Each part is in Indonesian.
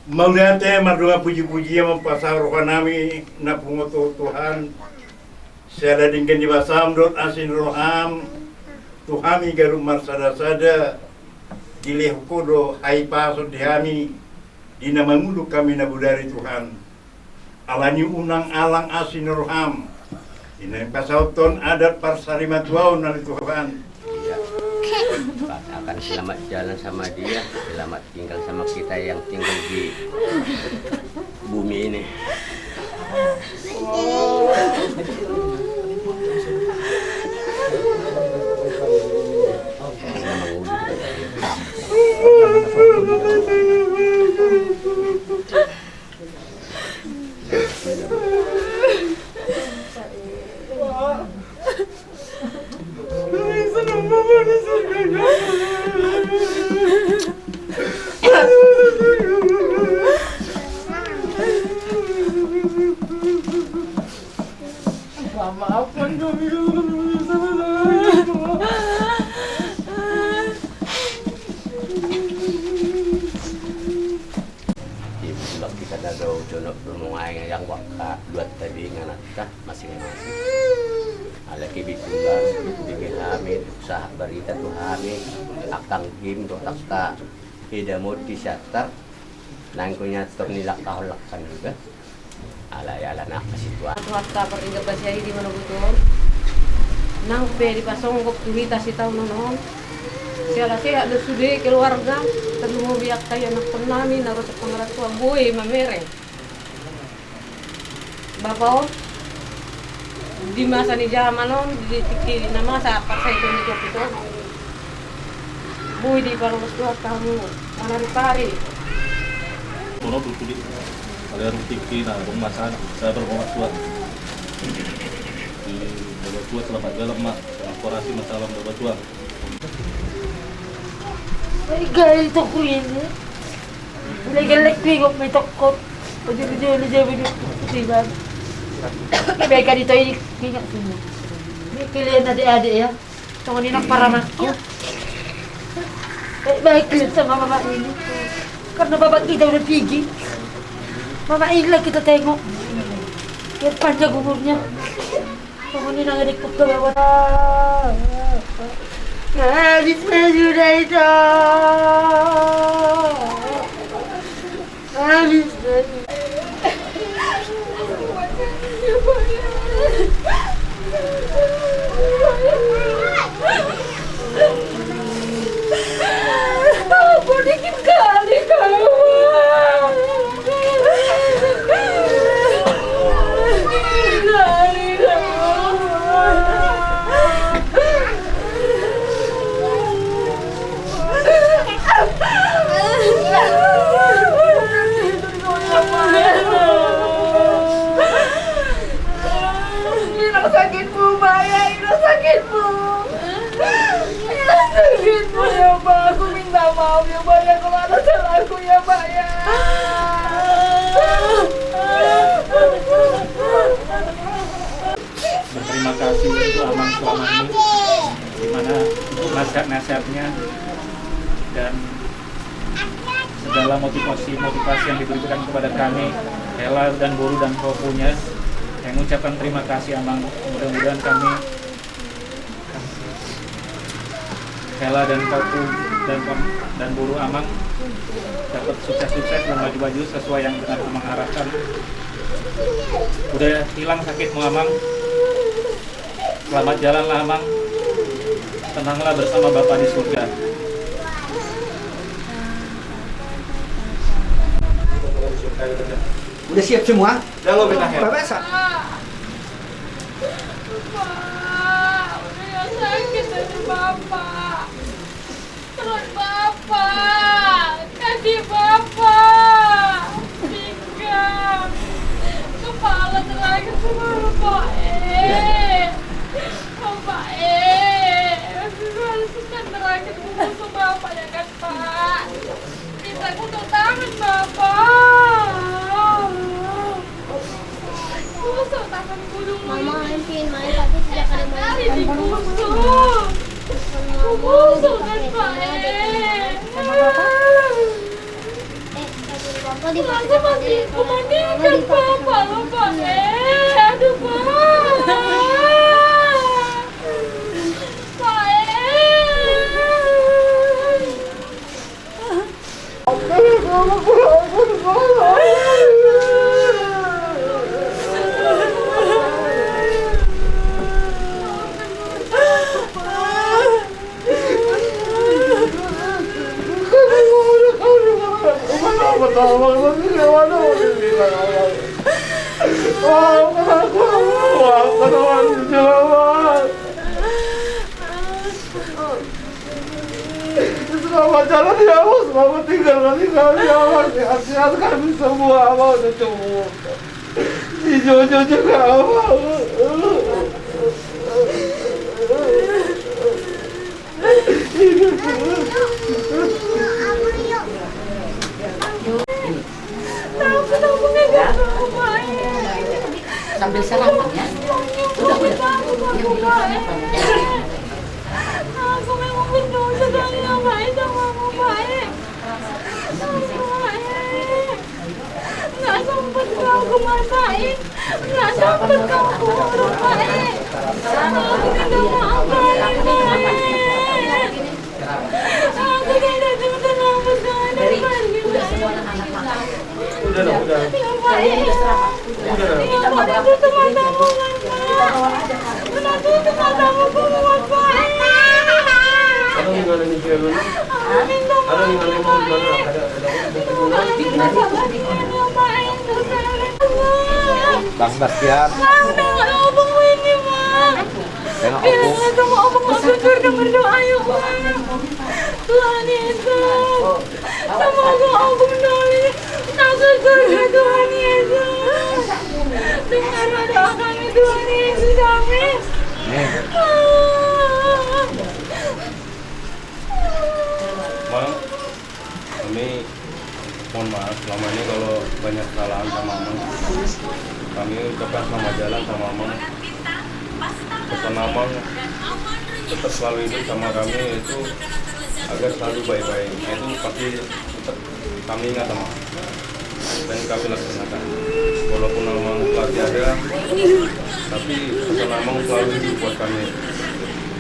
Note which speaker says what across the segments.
Speaker 1: Maulate mardua puji-puji yang mempasang rohanami na pungoto Tuhan siada dingken dibasam dot asin roham Tuhami garum marsada-sada dilehukodo hai pasod dihami dina mangudu kami nabudari Tuhan alani unang alang asin roham dina pasauton adat parsarima tuaun nali Tuhan.
Speaker 2: Iya. Pak akan selamat jalan sama dia, selamat tinggal sama kita yang tinggal di bumi ini.
Speaker 3: Maafkan kami kalau kami salah.
Speaker 2: Ibang kita na daw junok lumungay yang waka duat tadi nganatka masing-masing. Alaki bikulan bigin hamid usaha berita tu hamid akang gim do takta hidamot di syatar nangkunya nilak kaholakan juga. Alay-ala na kasitwa.
Speaker 4: Waktu peringat pasya di mana betul? Nang pe di pasong kok tuhita si tahun nonon. Siala ada sudah keluarga, terus mau biak kayak anak penami naruh sepengarat tua boy mamereng. Bapak di masa ni zaman non di tiki nama sa pasai itu ni itu. Boy di baru tua kamu mana pari.
Speaker 5: Kono tutuli ada rutiki na rumasan saya berbuat tua di berbuat tua selamat dalam mak korporasi masalah berbuat tua
Speaker 3: Gaya toko ini. Mulai galak pigok may tokot. Pwede tiba. Kaya dito ay tingak sino. May kilian adik-adik ya. Tunggu ni paramak ko. Baik lihat sama mama ini. Karena bapak kita udah pergi. Mama ini lagi kita tengok. Biar panjang umurnya. Tunggu ni nangadik ko ke bawah. Habis sudah itu. Habis.
Speaker 4: Aku dikit kali kamu. Sakitmu, Maya, ini sakitmu. Ini sakitmu ya, Mbak. Aku minta maaf ya, Mbak, ya, kalau ada salahku ya, Mbak, ya.
Speaker 5: berterima kasih untuk Amang selama ini di mana untuk nasihat-nasihatnya dan segala motivasi yang diberikan kepada kami Ella dan Guru dan Kopunya. Saya mengucapkan terima kasih Amang. Mudah-mudahan kami Ella dan Kopu dan Guru Amang dapat sukses-sukses dan maju-maju sesuai yang benar Amang harapkan. Udah hilang sakitmu Amang. Selamat jalanlah Amang. Tenanglah bersama Bapa di surga.
Speaker 6: Udah siap semua?
Speaker 5: Udah lo minta help.
Speaker 6: Bapak Sa.
Speaker 4: Bapak, udah sakit dari Bapak. Perut Bapak, kaki Bapak, pinggang, kepala terlagi semua Bapak. Bapak, harus terlagi semua Bapak ya kan Pak. Kita kutuk tangan Bapak. Kusuk tangan gunung.
Speaker 7: Mama hampir main tapi tidak ada
Speaker 4: Kali
Speaker 7: main.
Speaker 4: dikusuk. Kusuk kan Pak.
Speaker 7: Bapak di
Speaker 4: Aku memandikan Bapak loh Pak. Aduh Pak. Pak.
Speaker 6: Selamat jalan ya Allah, selamat tinggal ya Allah, sehat-sehat kami semua, Allah udah cukup. Si Jojo juga Allah.
Speaker 3: Sambil sarapan ya.
Speaker 8: Aku memang berdosa dan yang baik sama kamu baik. Nggak sempet kau kematain, nggak sempet kau kurang baik. Aku tidak maafkan baik. Aku tidak juga lama sekali pergi.
Speaker 6: Udah.
Speaker 8: Yang baik. Yang baik itu matamu kan baik. Kenapa itu matamu kuat baik.
Speaker 6: Ada gimana nih cewek? Ada gimana mau gimana?
Speaker 2: Bang Bastian,
Speaker 8: Udah obong ini bang.
Speaker 2: tengok
Speaker 8: Bilang
Speaker 2: aku.
Speaker 8: sama obong mau jujur dan berdoa ya bang. Tuhan Yesus, semoga obong doli masuk surga Tuhan Yesus. Dengarlah doa kami Tuhan Yesus, amin.
Speaker 6: Mang, kami mohon maaf selama ini kalau banyak kesalahan sama Amang. Kami ucapkan selamat jalan sama Amang. Pesan Amang tetap selalu hidup sama kami itu agar selalu baik-baik. Nah, itu pasti tetap kami ingat sama dan kami laksanakan. Walaupun Amang telah tiada, tapi pesan Amang selalu hidup buat kami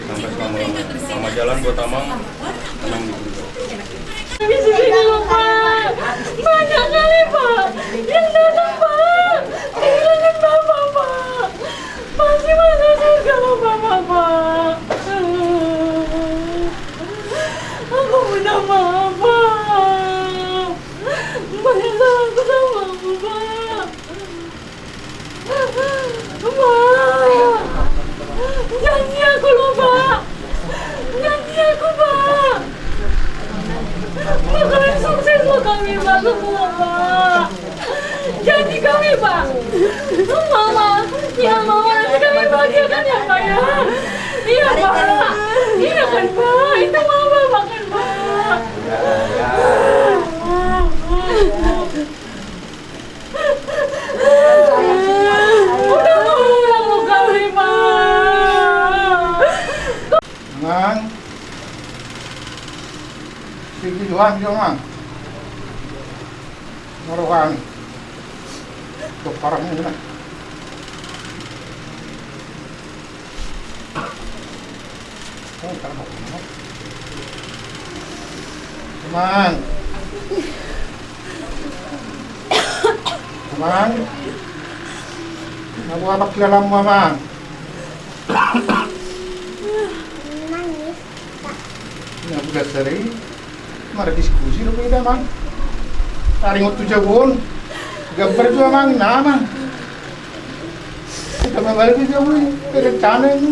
Speaker 6: sampai selama-lamanya. Selamat jalan buat Amang di surga.
Speaker 8: Bisa bilang Pak, banyak kali Pak yang datang Pak, kehilangan Bapak Pak, masih masuk surga Bapak Pak. Aku minta maaf Pak, banyak salahku sama aku Pak. Pak, janji aku loh Pak, janji aku Pak. Bakalan sukses loh kami Pak, semua Pak. Janji kami Pak. Mama, ya Mama nanti kami bahagiakan ya Pak ya. Iya Pak, iya kan Pak, itu Mama makan Pak. Udah mau pulang loh kami Pak.
Speaker 6: Mang, sige Johan, Mang. Maruhan. Ito parang yun na. Oh, tama ko. Mang. Mang. Nabuhabak lalang mo, Mang. Nabugat sa rin. Mara diskusi lo beda Mang. Taring waktu jagon. Gambar juga Mang nama. Kita balik di jauh ini. Rencana yang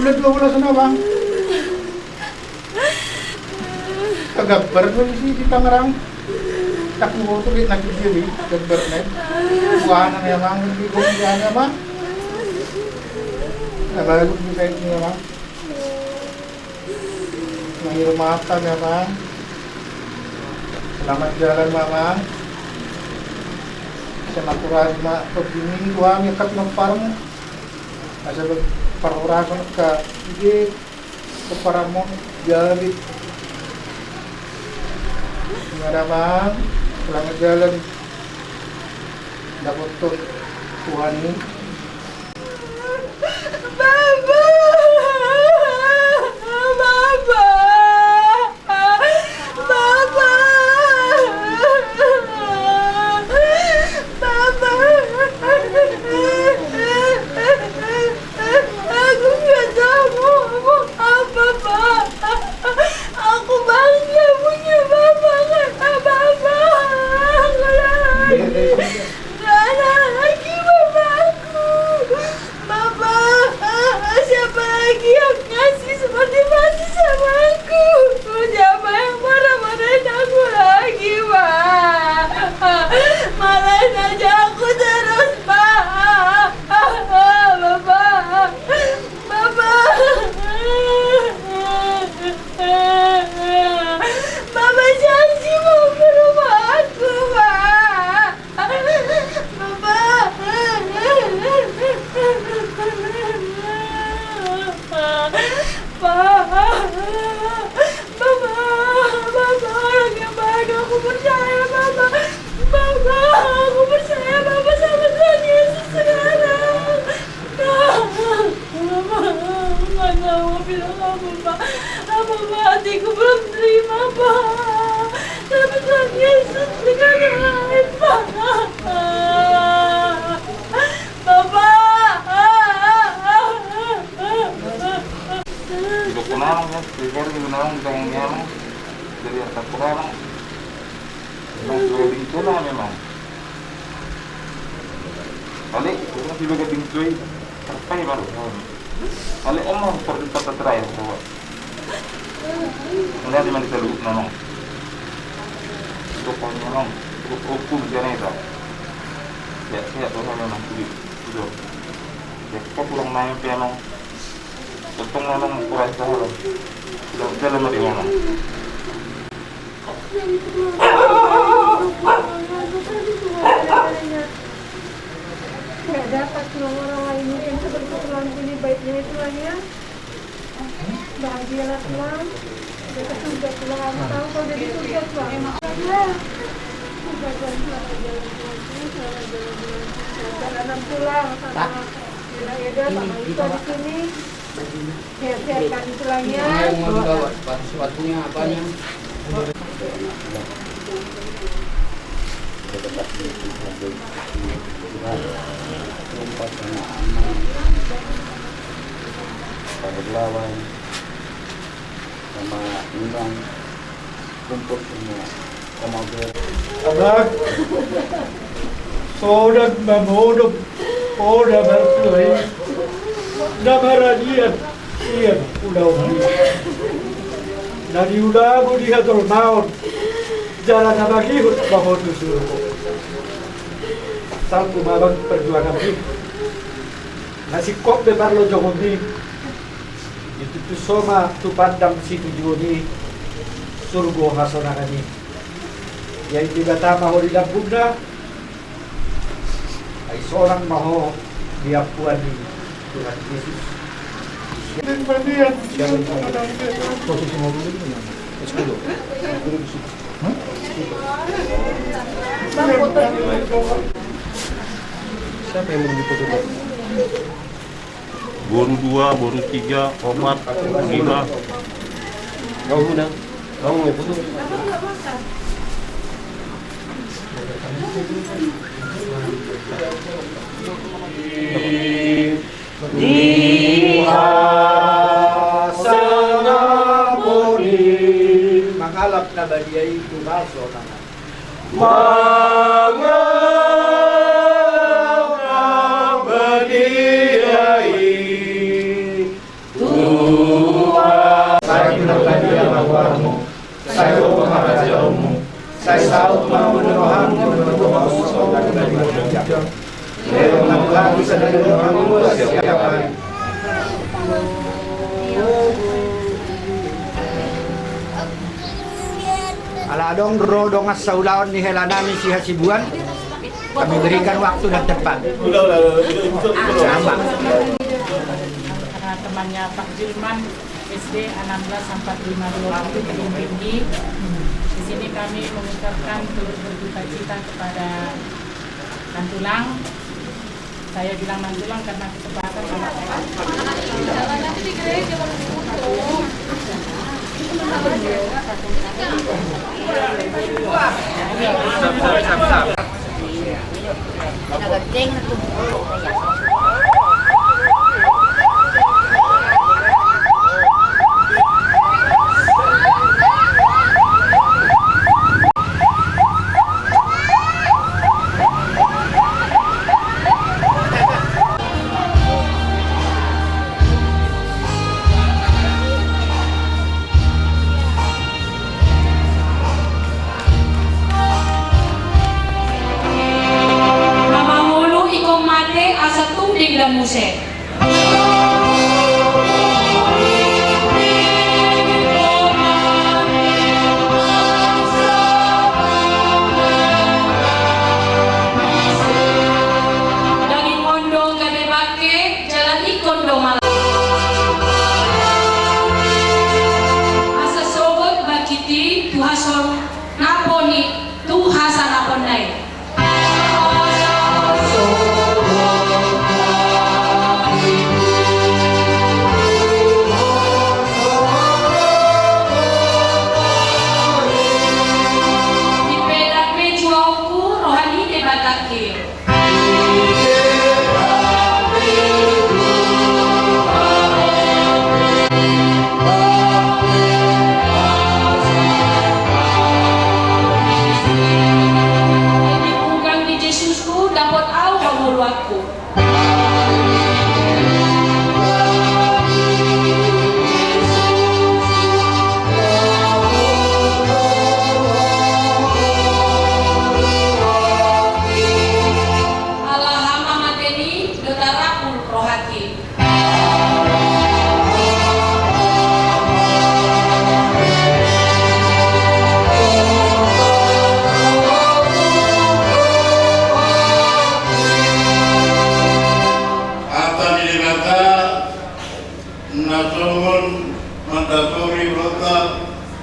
Speaker 6: ulat 2 sana Bang. Gambar tuh sih di Tangerang. Tak mau tuh nak diri gambar naik. Buana ya Mang di kuliahnya Bang. Balik di kaitnya Bang. Mengirim maafkan ya Bang. Selamat jalan Mamang. Sa naturasma pagbining duwang yakat ng parang asa parurasan ka hindi para mo jabit. Mamang, selamat jalan. Dapat Tuhan ini.
Speaker 8: Aku bangga punya bapak kata bapak.
Speaker 9: kunang ya, pikir di kunang kayaknya dari atas kunang. Memang sudah itulah memang. Kali kita sebagai bintui, apa ini baru? Kali omong seperti kata terakhir bahwa melihat di mana seluk memang. Pokoknya memang hukum jangan ya saya tuh memang itu. Ya kok pulang main piano. Betul memang kurang salah. Sudah jalan dari mana?
Speaker 4: Tidak dapat tulang orang lain yang seperti tulang ini baiknya tulangnya. Bahagialah tulang. Kita surga tulang. Tahu kalau jadi surga tulang. Emak saja. Surga tulang jalan tulang sama Eda sama Ita di sini. Sehat-sehatkan tulangnya.
Speaker 2: Sepatunya apanya? Berlawan sama undang kumpul semua sama
Speaker 1: Anak, sodak memodok, oda bersuai, namaradian, iya, udah. Nadi udah di hatul maut, jalan apa kihut bahwa tu suruh. Satu malam perjuangan ini, nasi kok bebar lo jokowi, itu tu soma tu pandang si tujuani surgo hasonagani. Yang dibata maho di Lampunda, ay seorang maho diapuan di Tuhan Yesus.
Speaker 6: Siapa yang mau dipoto? Boru 2, boru 3, 4, 5.
Speaker 2: Kau undang, kau mau foto?
Speaker 1: Sana poni mangalap na badiyay tumaso na mangalap na badiyay tumaso saya pinaglandian awarmo saya pemarajamu saya tahu memenuhanmu memenuhanmu dan memenuhanmu Merong naglago sa dalawang setiap hari. Aladong rodong as saulaon ni Helanani si Hasibuan. Kami berikan waktu dan tempat.
Speaker 10: Temannya Pak Julman SD 1645 Gedung Tinggi. Di sini kami mengucapkan turut berduka cita kepada Nantulang. Saya bilang Nantulang karena kesempatan anak saya.
Speaker 8: Asa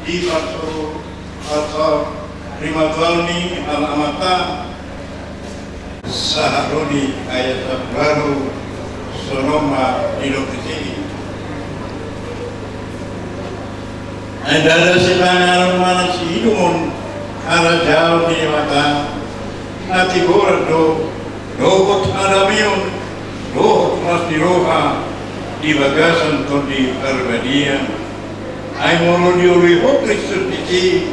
Speaker 1: di pasal 5 tahun alamata saharoni ayat baru sonoma di lokasi ada sebenarnya mana si hidupun ala jauh di mata nanti bordo dohot adamion dohot mas di roha di bagasan atau di perbadian ay mulu diului Kristus di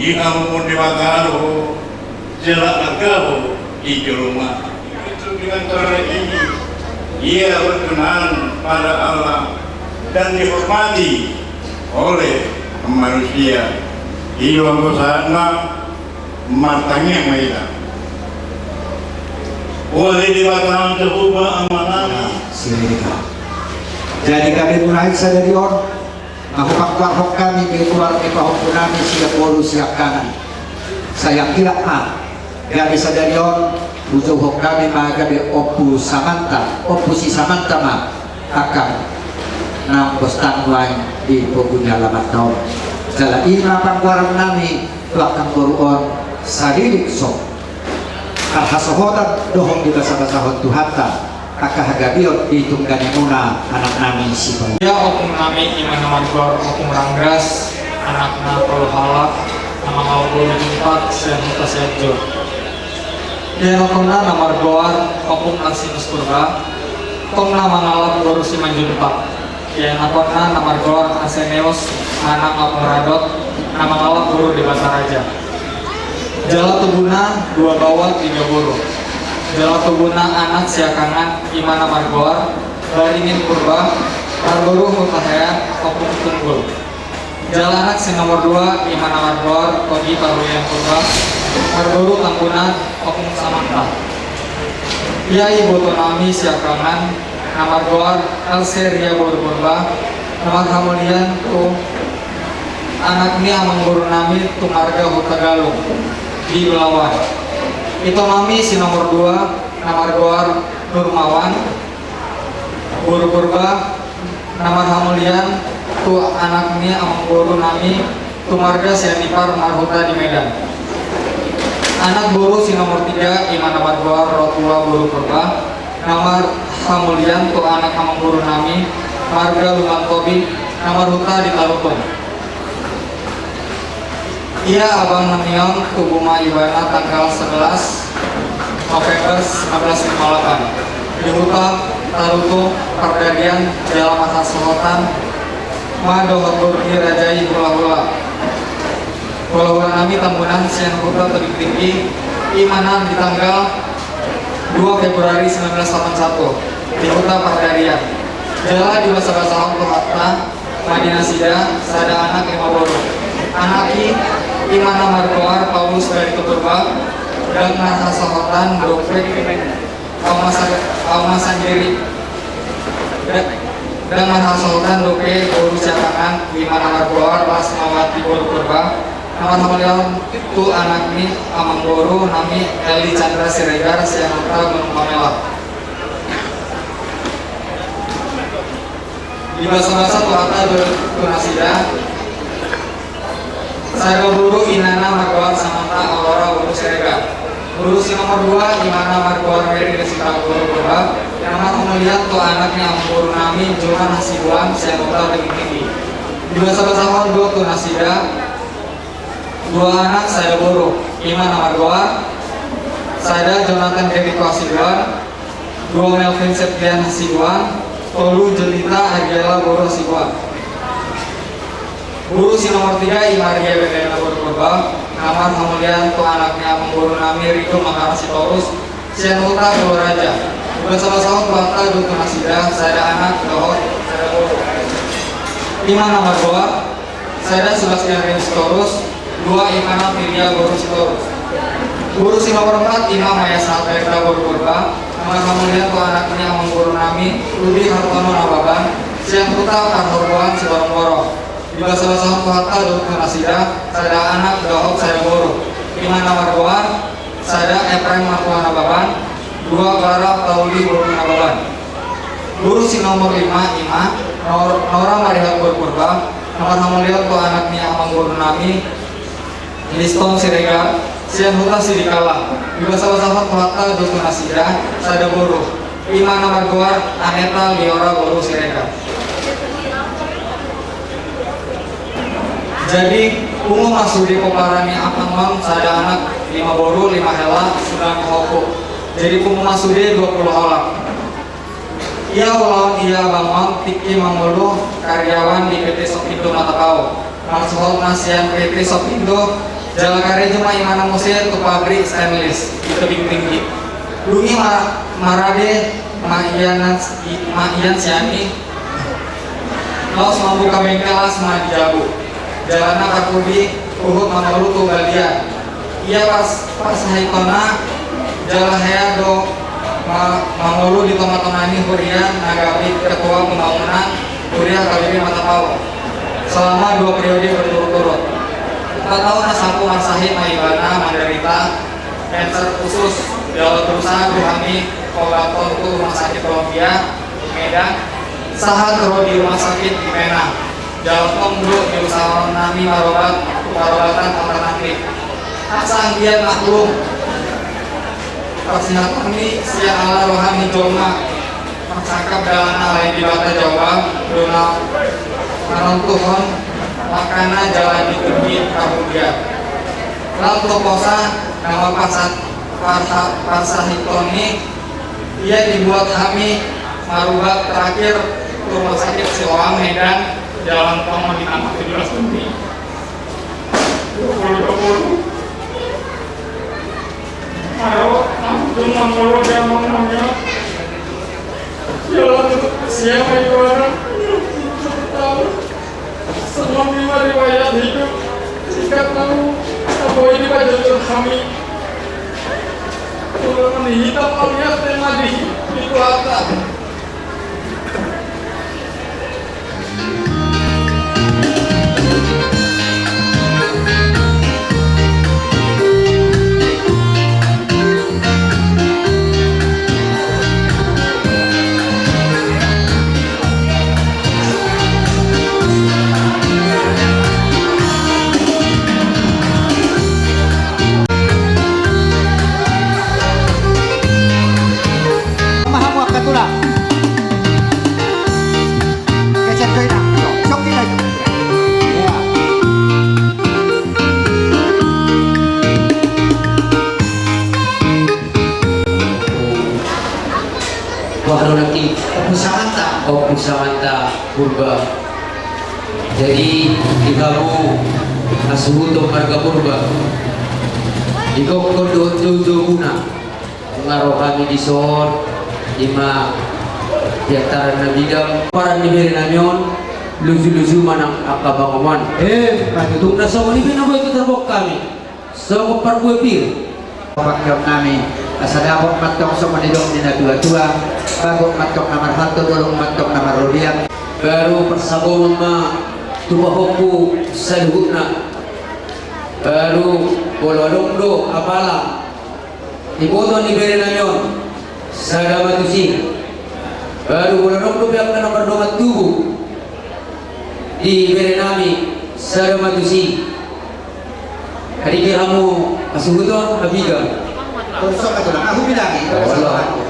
Speaker 1: ihamun di mataro jelas agamo di rumah itu dengan cara ini ia berkenan pada Allah dan dihormati oleh manusia hilang sana matangnya mereka boleh dibatang terubah amanah
Speaker 11: sehingga jadi kami mulai sadari on mahupakwarhok kami keluar kepahok kami siap bolu siap kanan saya kira kami sadari on ujuhok kami magabe opu si samanta akan nang bostan lain di pugunya alamat tahun jala ina pangwarang nami belakang boruon sadilik sok alhasohotan dohong di basa-basahon tuhata akahagabiot di tunggani muna anak nami si bayi
Speaker 12: ya okum nami iman namadgor okum ranggas anakna kolhalak nama ngawul jumpat sen huta sejo ya okumna namargoar okum arsinus purba okum nama ngalap gorusi manjumpat ya nakona namargoar aseneos anak ngapuradot nama ngalap guru di Bataraja jala tubuna 2 bawah 3 buru jala tubuna anak siakangan imana margoar baringin purba marguru mutahayan opung tunggul jala anak si nomor 2 imana margoar kogi paruyan purba marguru tangkunan opung samanta iya ibu tonami siakangan namargoar alseria buru purba nama kamulian tu anak ini amang guru nami tu marga hutagalung di Belawan itu nami si nomor 2 namargoar Nurmawan guru purba nama hamulian tu anak ini amang guru nami tu marga sianipar marhuta di Medan anak guru si nomor 3 iman namargoar rotua guru purba nama hamulian tu anak amang guru nami marga Lumantobi namarhuta di Tarutung ia abang namion kubuma ibana tanggal 11 November 1958 di Huta Tarutung Perdarian dalam masa Selatan Madohor di Rajai Hula-Hula Hula-Hula nami tambunan siang Huta Tebing Tinggi imanan di tanggal 2 Februari 1981 di Huta Perdarian jala di bahasa-bahasa Tuhatna Madinah Sida sada anak 5 boro anaki imana margoar Paulus dari Purba dan nasasohotan Dopek Paumasan Diri dan nasasohotan Dopek Guru Catangan imana margoar Mas Mawati Purba nama hamulian itu anak ini amang guru nami Eli Chandra Siregar sianata Gunung Pamela di bahasa-bahasa Tuata Tunasida saya guru inana margoar samanta Aurora guru Siregar guru si nomor 2 imana margoar Meri Desita guru Purba nama hamulian tu anaknya amang guru nami Johan Hasibuan sianata Tebing Tinggi di bahasa-bahasa Hondo Tunasida 2 anak saya guru imana margoar saya Jonathan Deriko Hasibuan 2 Melvin Septian Hasibuan Tolu Jelita Argela guru Hasibuan guru si nomor 3 Imaria Bedena guru Purba nama hamulian tu anaknya mengguru nami Rido Makarasi Torus Sianuta Guru Raja bersama-sama Bata Dutu Nasida saya anak Dohot saya guru 5 nama goa saya Sebastian Rinus Torus 2 Imana Filia guru Torus guru si nomor 4 Imam Maya Sahabat guru Purba nama hamulian tu anaknya mengguru nami Rudi Hartono Nababan Sianuta Karhorbuan Sibarong di bahasa-bahasa Tuhatta Dutu Nasida saya anak Dohot saya guru 5 nama goa saya Efraim Martua Nababan 2 Bara Tauli Guru Nababan guru si nomor 5 Ima Nora Marihat Guru Purba Namar hamulian to anak ni amang guru nami Liston Siregar sian huta sidikala bibasa-basa tuata dutu nasida sada guru Ima namar goar aneta liora guru Siregar. Jadi umum masuk di peparani akamang sada anak 5 boru 5 hela sedang hoko. Jadi umum masuk di 20 orang. Ia ulang ia bangun tiki mangulu karyawan di PT Sopindo Matakau. Masuk nasian PT Sopindo jalan karya cuma imana musir ke pabrik stainless di tebing tinggi. Dungi marade ma'ian siani. Laos membuka bengkelas ma dijabu. Jalana karpudi uhuk mangulu tu galian. Ia pas haikona jalan hea do mangulu di tomatonani hurian nagapi ketua pembangunan hurian kalibi Matakau selama 2 periode berturut-turut. 4 tahun nasapu masahid maibana menderita kanker khusus dalam berusaha kami obaton ke rumah sakit Columbia Medan sahat kero di rumah sakit di Mena dalam pembunuh di usaha nami marobatan alternatif asal dia maklum Pasina kami siang ala rohani joma maksakap dalam lain di bata Jawa dona menentukan makana jalan di terbit Kabudia lalu toposa nama Parsahitoni ia dibuat kami marubat terakhir rumah sakit Siloam Medan Jalan Tomo di tanggal 17 Juni 2020. Ayo, langsung mengulur dia ngomongnya. Jalan siapa ibadah? Semua lima riwayat hidup. Jika tahu apa ini pada jujur kami. Turun hitam melihat tema di Kuala.
Speaker 13: Samanta purba. Jadi di kamu asuhuto marga purba. Di kokodo guna ngaruh kami di sohor lima di antara nabidam para niberi namion luzu manang akabangaman. Tung nasa wali pinabay ko terbok kami. So parbuepir.
Speaker 11: Pakyok nami asadabok matkong sa manidong nina tua-tua bagok matkong namar hanto dorong matkong namar rodiang
Speaker 13: baru persabo mama tubahoku saluhuna baru bolodongdo apala iboto ni bere namyon sagamatusi baru bolodongdo biak na nomor 2 tubuh di bere nami sagamatusi hari kamu kasuhuton abiga.
Speaker 11: Aku bilang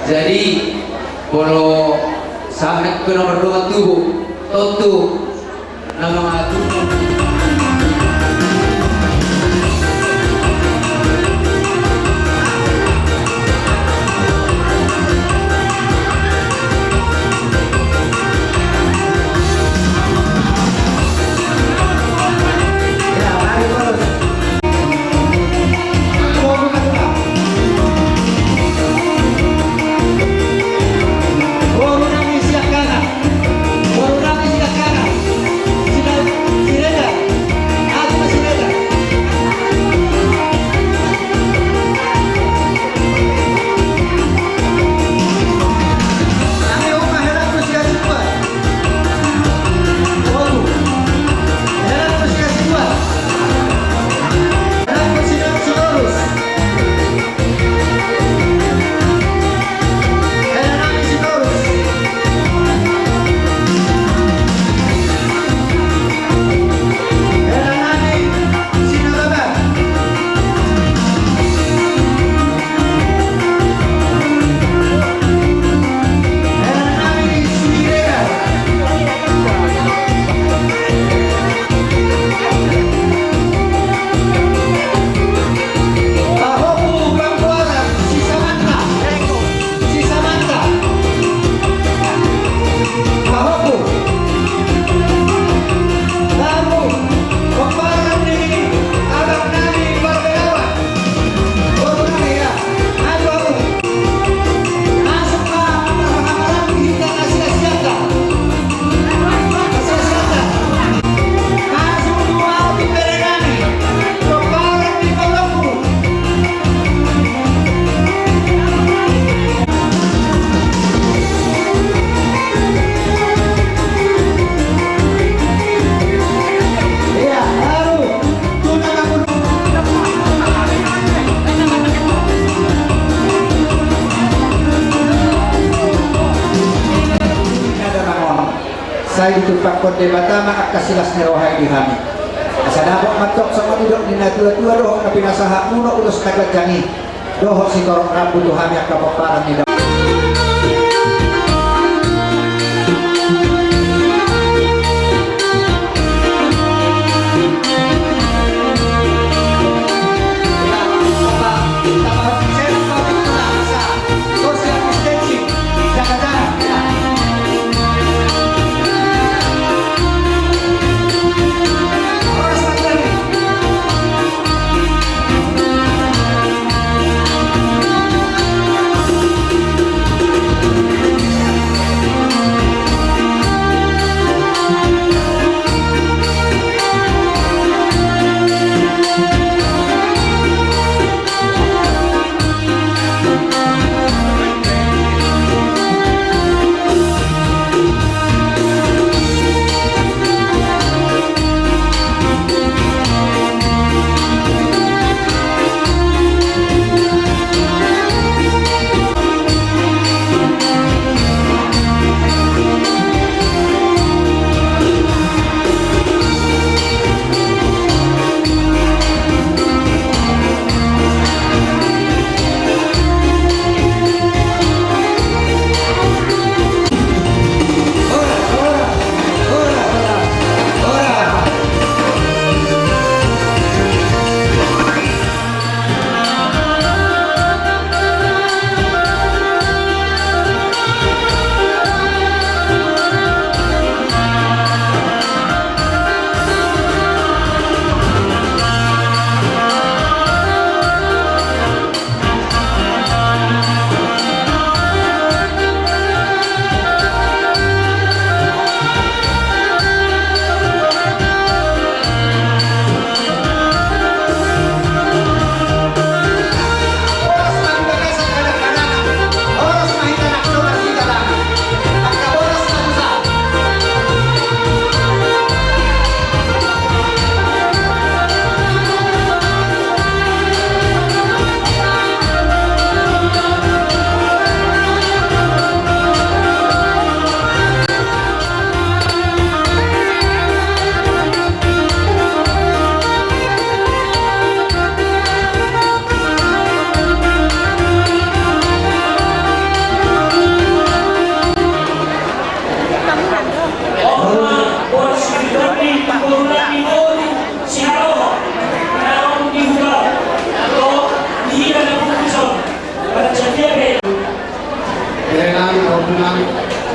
Speaker 13: jadi kalau saat ke nomor 2 tubuh tentu nama tubuh
Speaker 11: Sirena pakon de batama akasilas nerohai dihami. Asadabok matok sama duduk dina tua-tua doh tapi nasaha muno ulus tagat jangi. Doh si korong rabu tuhami akapaparan ni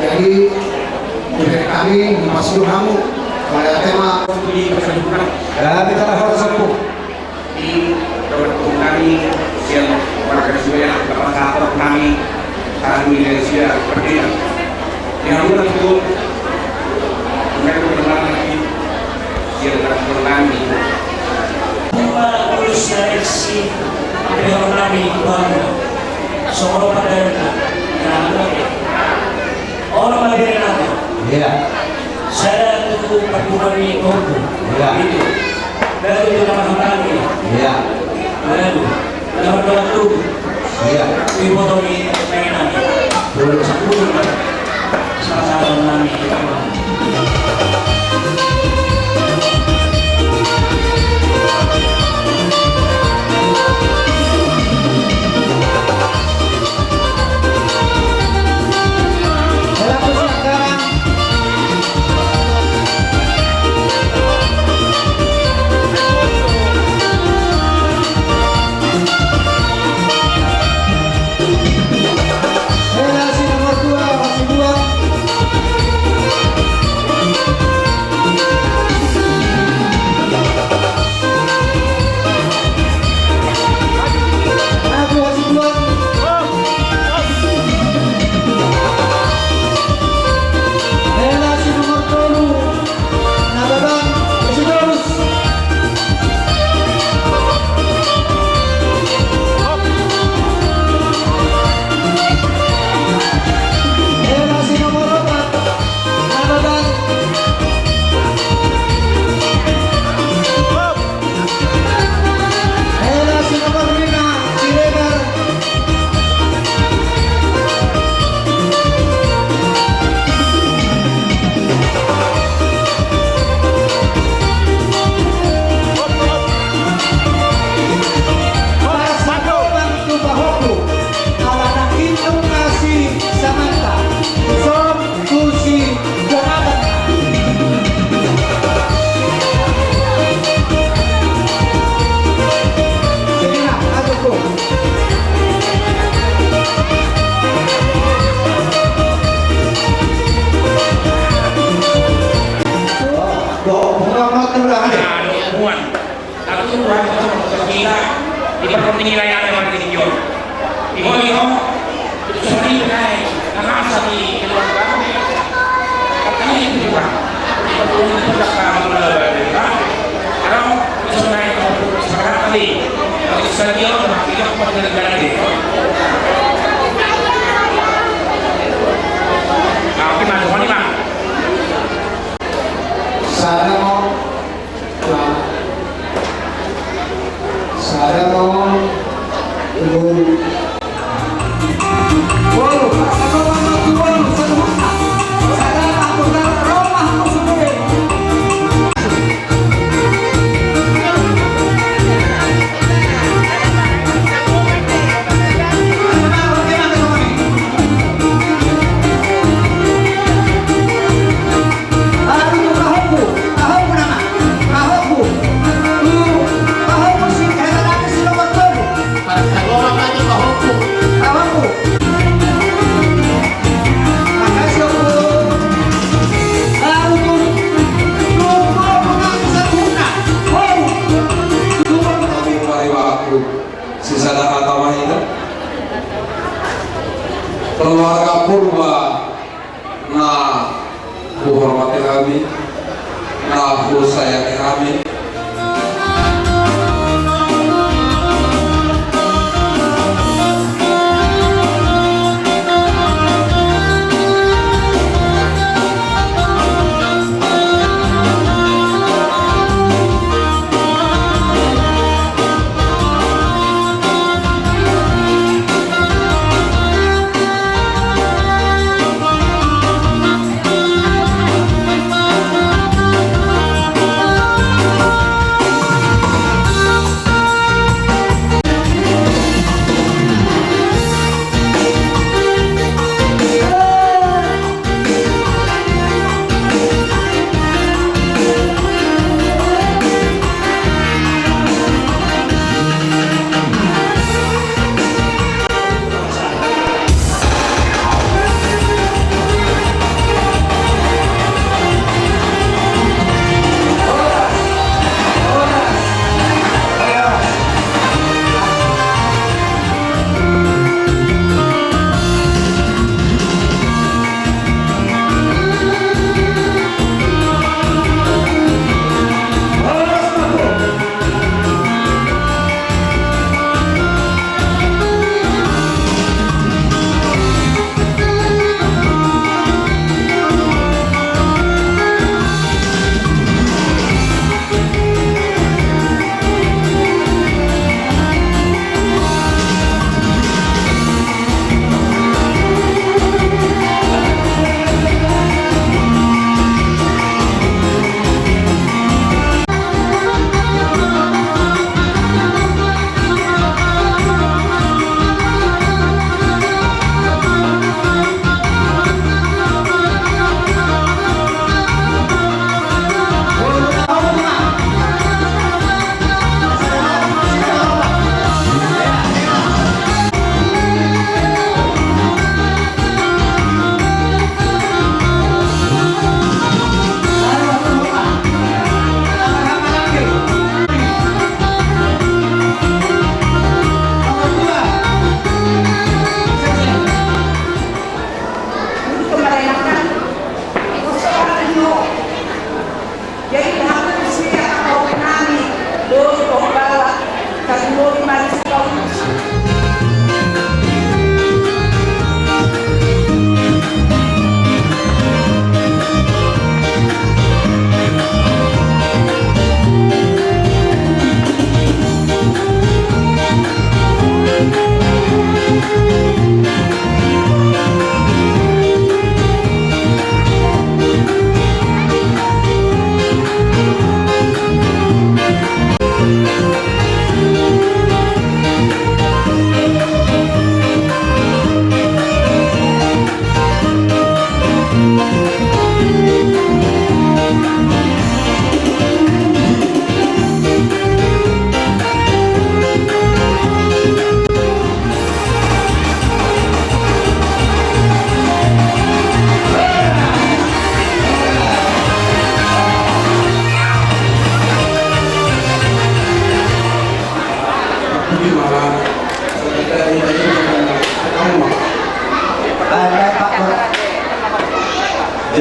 Speaker 11: Jadi dari kami masih kamu pada tema
Speaker 14: di keseluruhan
Speaker 11: kita harus sempur
Speaker 14: di teman kami yang warga Surabaya bersama kami saat Indonesia berdiri. Yang bulan itu mereka berkenaan lagi yang kami.
Speaker 15: Urus seleksi yang kami bangga soal pada orang Madinah apa?
Speaker 11: Iya.
Speaker 15: Saya tuh perguruan Kongo.
Speaker 11: Iya.
Speaker 15: Itu. Lalu itu nama kami.
Speaker 11: Iya.
Speaker 15: Lalu nama itu.
Speaker 11: Iya.
Speaker 15: Dipotongi pengen
Speaker 11: Boleh.
Speaker 15: Sepuluh. Salah satu kami.
Speaker 11: Relasi nomor 2 masih 2.
Speaker 14: temuan. Kalau Tuhan kita diperpentingin layar yang ada di Dio. Di Dio itu sering naik karena asal di keluarga kami. Katanya itu juga. Itu sudah kami melalui. Kalau itu naik sekarang kali. Kalau bisa Dio tidak kepada negara ini. Gimana, Pak?
Speaker 11: Saya mau
Speaker 16: keluarga Purba nah ku hormati kami nah ku sayangi kami.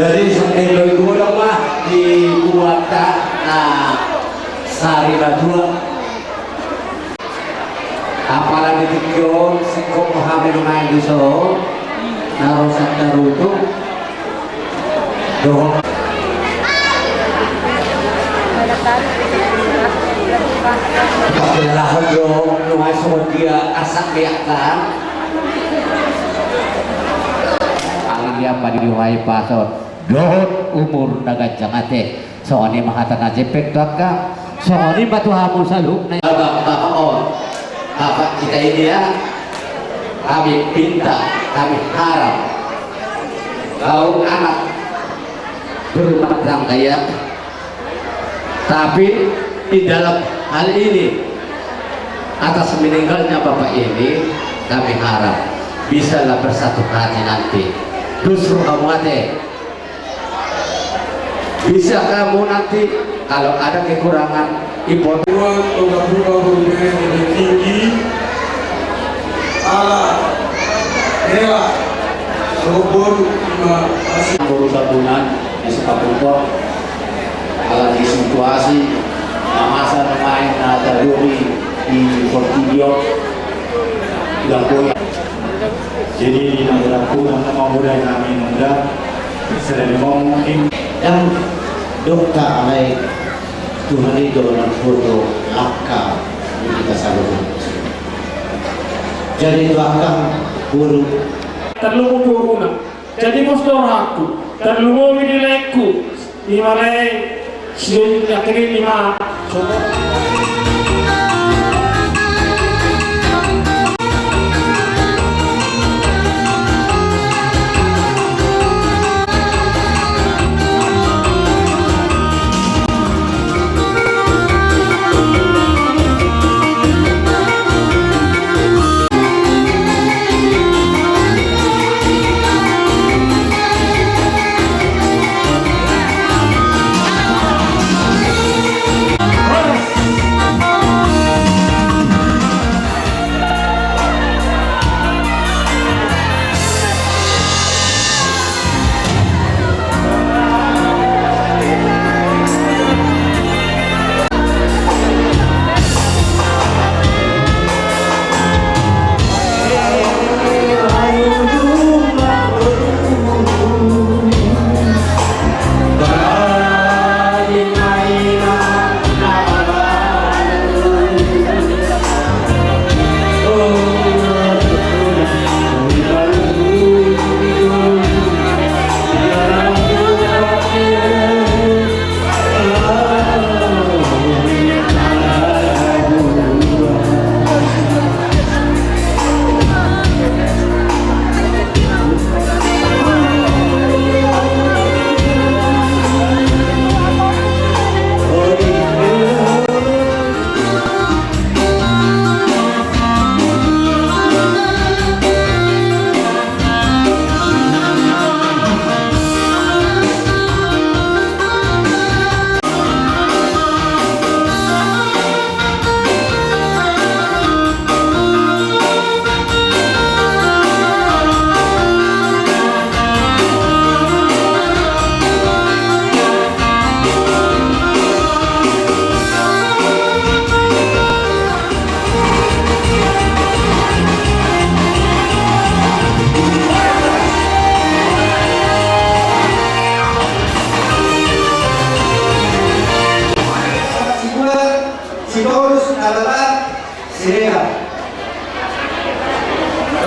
Speaker 11: Jadi sampai gudang mah dibuat sari badua. Apalagi tikion sekop hamil main di so narosan tarutu doh. Kapelahan dong, lumay sumod dia asak biakkan. Ang iya pa diluhay pasot. Dohot umur nagajang ate. So ani mahatan aja pektak ka. So ani batu hamul saluk na on. Bapak kita ini ya, kami pinta, kami harap kau anak berumah tangga ya. Tapi di dalam hal ini atas meninggalnya bapak ini, kami harap bisalah bersatu hati nanti. Justru kamu bisa kamu nanti kalau ada kekurangan impor
Speaker 16: tinggi ala dewa sobor masih
Speaker 11: tabunan di Sukabumi di situasi masa pemain Tadori di Portillo yang punya jadi di negara kurang nama muda yang kami undang sering mungkin yang dokter alai Tuhan itu dalam foto laka kita selalu jadi itu akan buruk
Speaker 17: terlalu corona jadi mesti aku terlalu midileku di mana sudah akhirnya lima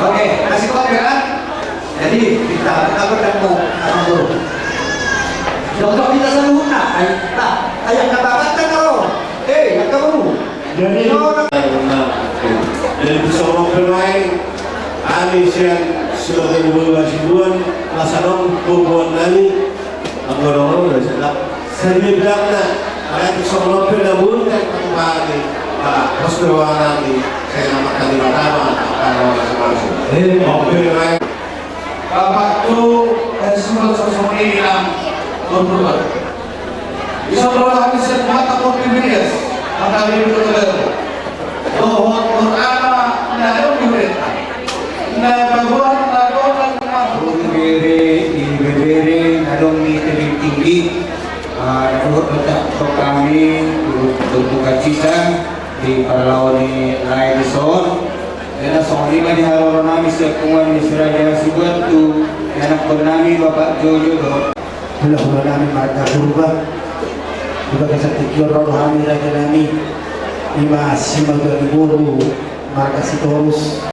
Speaker 11: Oke, kasih kopi kan? Jadi kita bertemu sama guru. Dokter kita selalu ayah kata kan kalau, yang kamu.
Speaker 1: Jadi bersama pemain Anis yang sebagai bulan Lasadong bubuan nani Anggorong udah sedap. Saya bilang nak, ayah bersama pemain kan kembali pos ruangan nanti saya namakan di pertama kalau masing-masing.
Speaker 16: Bapak itu semua sosok ini yang berbuat. Bisa berolahraga bisa mata kopi bias. Maka ini betul. Bahwa Quran ada murid. Nah, bahwa ada orang
Speaker 11: berdiri, nadong duka cita di parlawani lain di son. Dan song lima di halaman nami sekuan di Seraja Subantu anak bernami Bapak Jojo do. Hula nami marga berubah. Juga kasat tikior rohani raja nami lima simaga guru marga Sitorus.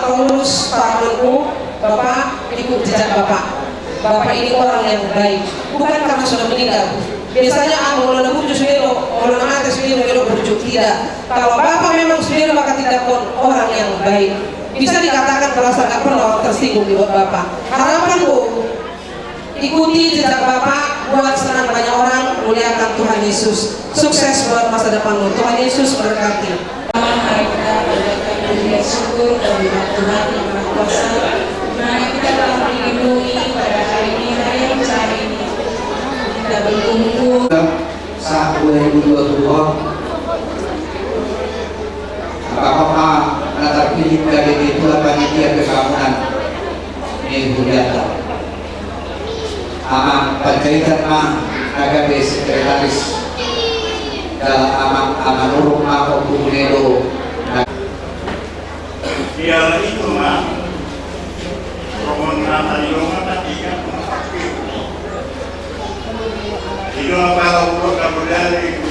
Speaker 18: Paulus, Pak Menku, Bapak ikut jejak Bapak. Bapak ini orang yang baik, bukan karena sudah meninggal. Biasanya orang bujuk sendiri, orang mati sendiri bujuk, tidak. Kalau Bapak memang sendiri maka tidak orang yang baik. Bisa dikatakan kalau saya pernah tersinggung di Bapak. Harapan Bu, ikuti jejak Bapak, buat senang banyak orang, muliakan Tuhan Yesus. Sukses buat masa depanmu. Tuhan Yesus berkati.
Speaker 10: Mari kita panjatkan puji syukur kehadirat Tuhan yang Maha Kuasa. Mari kita telah dilindungi pada hari ini, hari yang besar ini. Kita berkumpul.
Speaker 11: Saat 2022, apakah terpilih dari Ketua Panitia Keagamaan Minggu datang? Amang Panjaitan AGB Sekretaris Amang Urung Mako Bunedo.
Speaker 1: Biar itu mah permohonan ilmu tiga itu apa kalau kabudari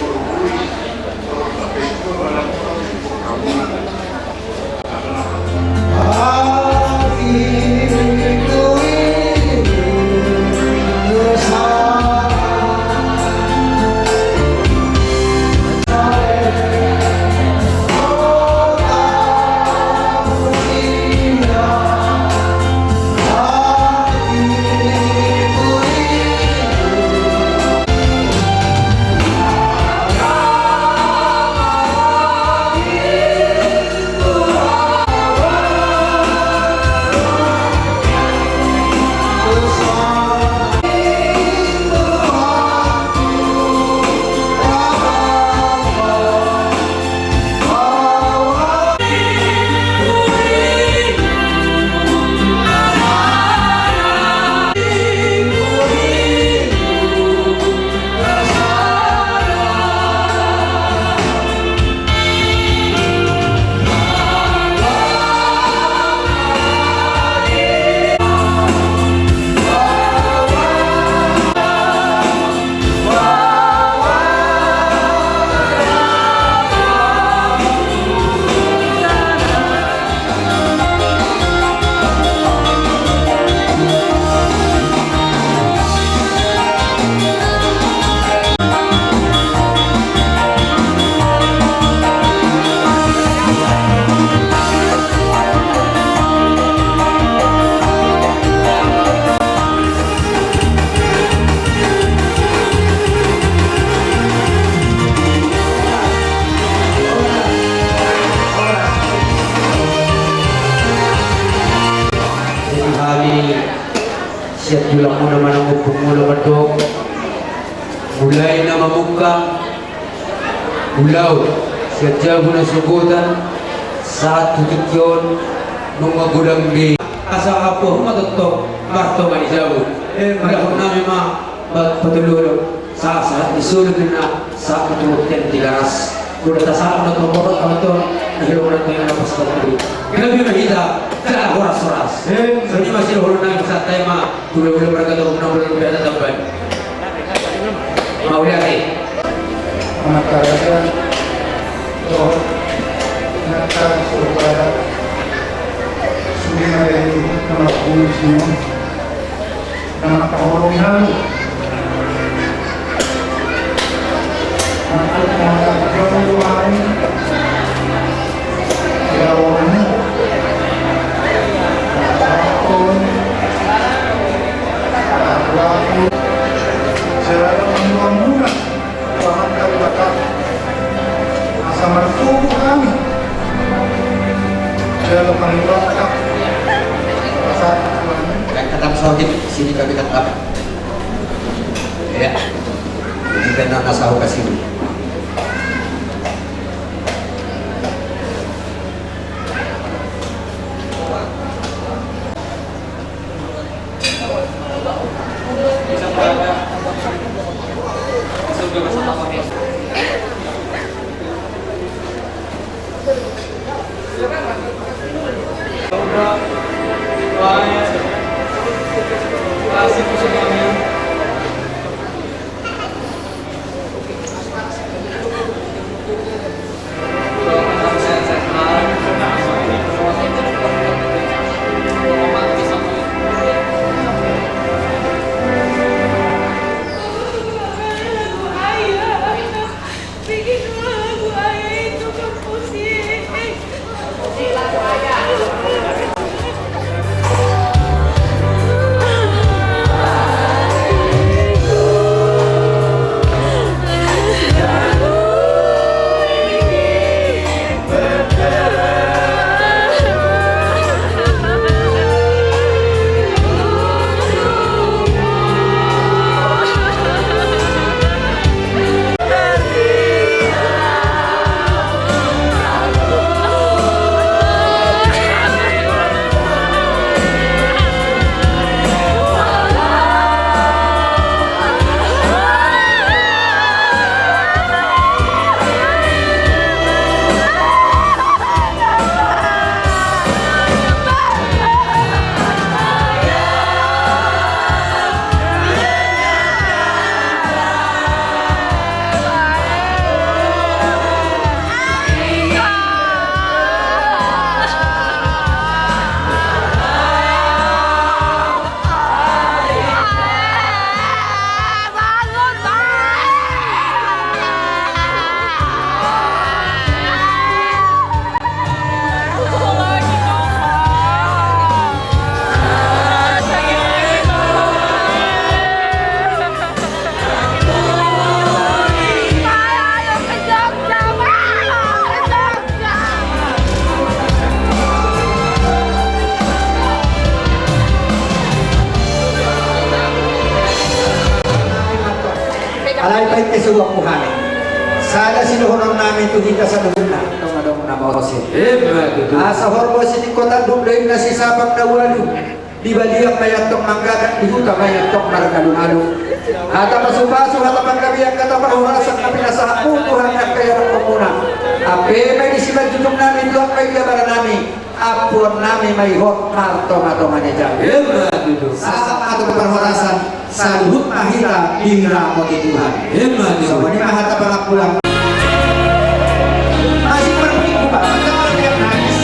Speaker 13: Madok mulai na memukang pulau sejauh na sugutan saat tututyon nung magudang di asa apo matutok marto maijabu dahon na may mga patululog sa isulog na sa patulugten tigaras kung natasaan na tumurot ang ito nahilong na ito yung napasapagpuli grabe mahita sa oras-oras so di masih hulog na sa tema tuloy-ulo berkatong ng ulang tambay mau lihat
Speaker 16: anak karya roh nata surabaya sudah dari nama polisinya nama kawalan untuk mengatakan doain lawannya apapun laku seraya mengulang bahan kami bakal asam tubuh kami dalam mengulang saat
Speaker 11: kata pesawat sini kami tetap ya jadi kena nasahu kasih alay pa'y kesuwak mo kami. Sada sinuhunong namin tuhita sa luhun na. Itong adong na marosin. Sa hormos sinikotan dumlayin na si Sabang na walu. Di baliyang mayatong manggagat, di huta mayatong markalunalo. Hata masubaso, hata panggabiang katapahurasan kami na sa haputuhan na kayarang pamuna. Ape may disilan jutong namin, luwag may gabaran namin. Apon namin may hot marto-matongan niya dyan. Sa atong perhorasan, sa luhut mahita, bihira mo Tuhan. So, wani mahata pangapulang. Masih berminggu ba? Magkakaroon yang nangis.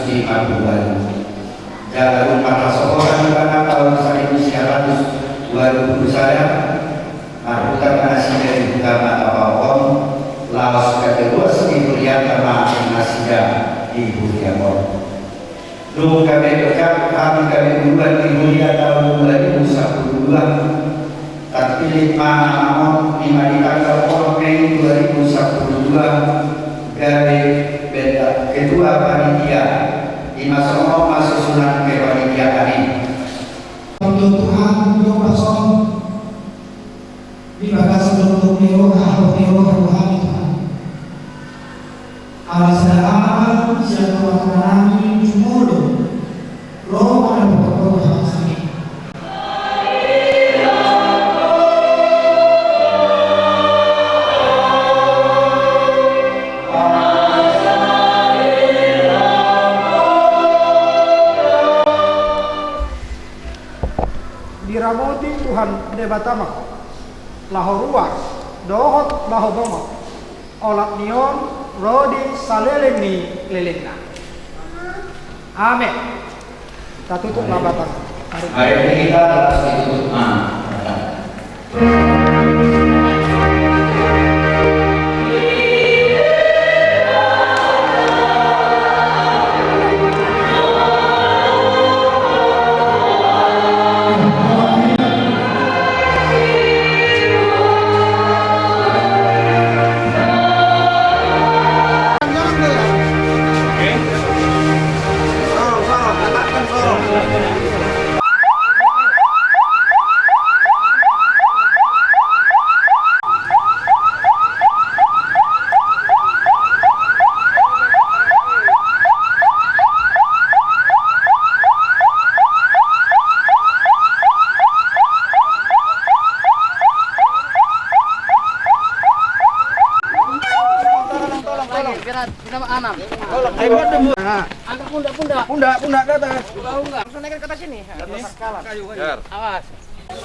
Speaker 11: suci Mabulan. Jalan para seorang pada tahun 1920 saya Maruta Manasi dari Bukama Apapon Laos kedua seni kuliah sama Nasida di Budiamon. Lu kami berkat kami bulan di Budia tahun 2012 terpilih Manamon 5 di tanggal 4 Mei 2012 dari beda kedua panitia di Masono susunan ke panitia kami.
Speaker 19: Untuk Tuhan untuk pasong dibagas untuk mewah rohani Tuhan. Alasnya amal siapa kami cumulu roh mana pokok sakit.
Speaker 20: Diramoti Tuhan debatama lahoruar dohot lahodoma olat nion rodi saleleni lelena. Amin. Kita tutup labatan.
Speaker 11: Hari ini kita harus ditutup.
Speaker 20: Pundak ke atas. Langsung naik ke atas sini. Awas.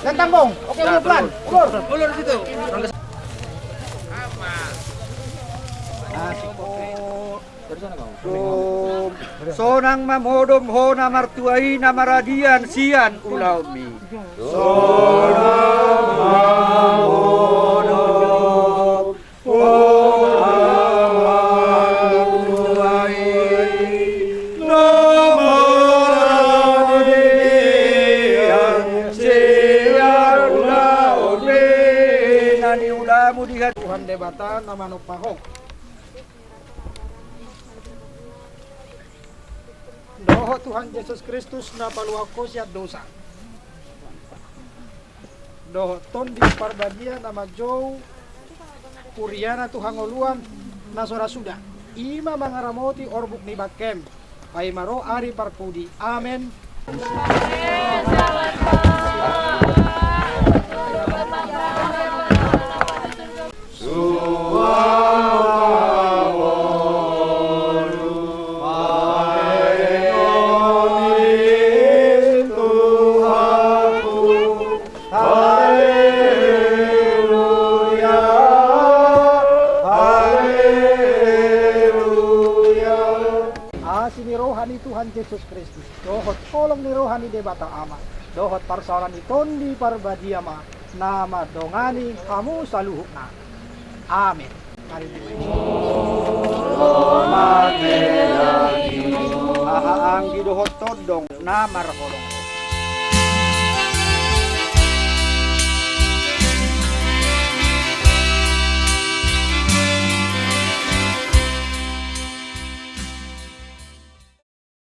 Speaker 20: Lentang bong. Oke, ulur pelan. Ulur situ. Sonang mamodom hona martuai namaradian sian ulaumi. Sonang mamodom Tuhan debatan nama nupahong doho Tuhan Yesus Kristus na paluako siya dosa doho ton di parbadia nama Joe Puriana Tuhan ngoluan na sora sudah ima mangaramoti orbuk ni bakem pai maro ari parpudi amen. Sini rohani Tuhan Yesus Kristus dohot kolong ni rohani debata ama dohot parsalan ni tondi parbadiama nama dongani kamu saluhukna amin. Mari anggi dohot todong nama raholong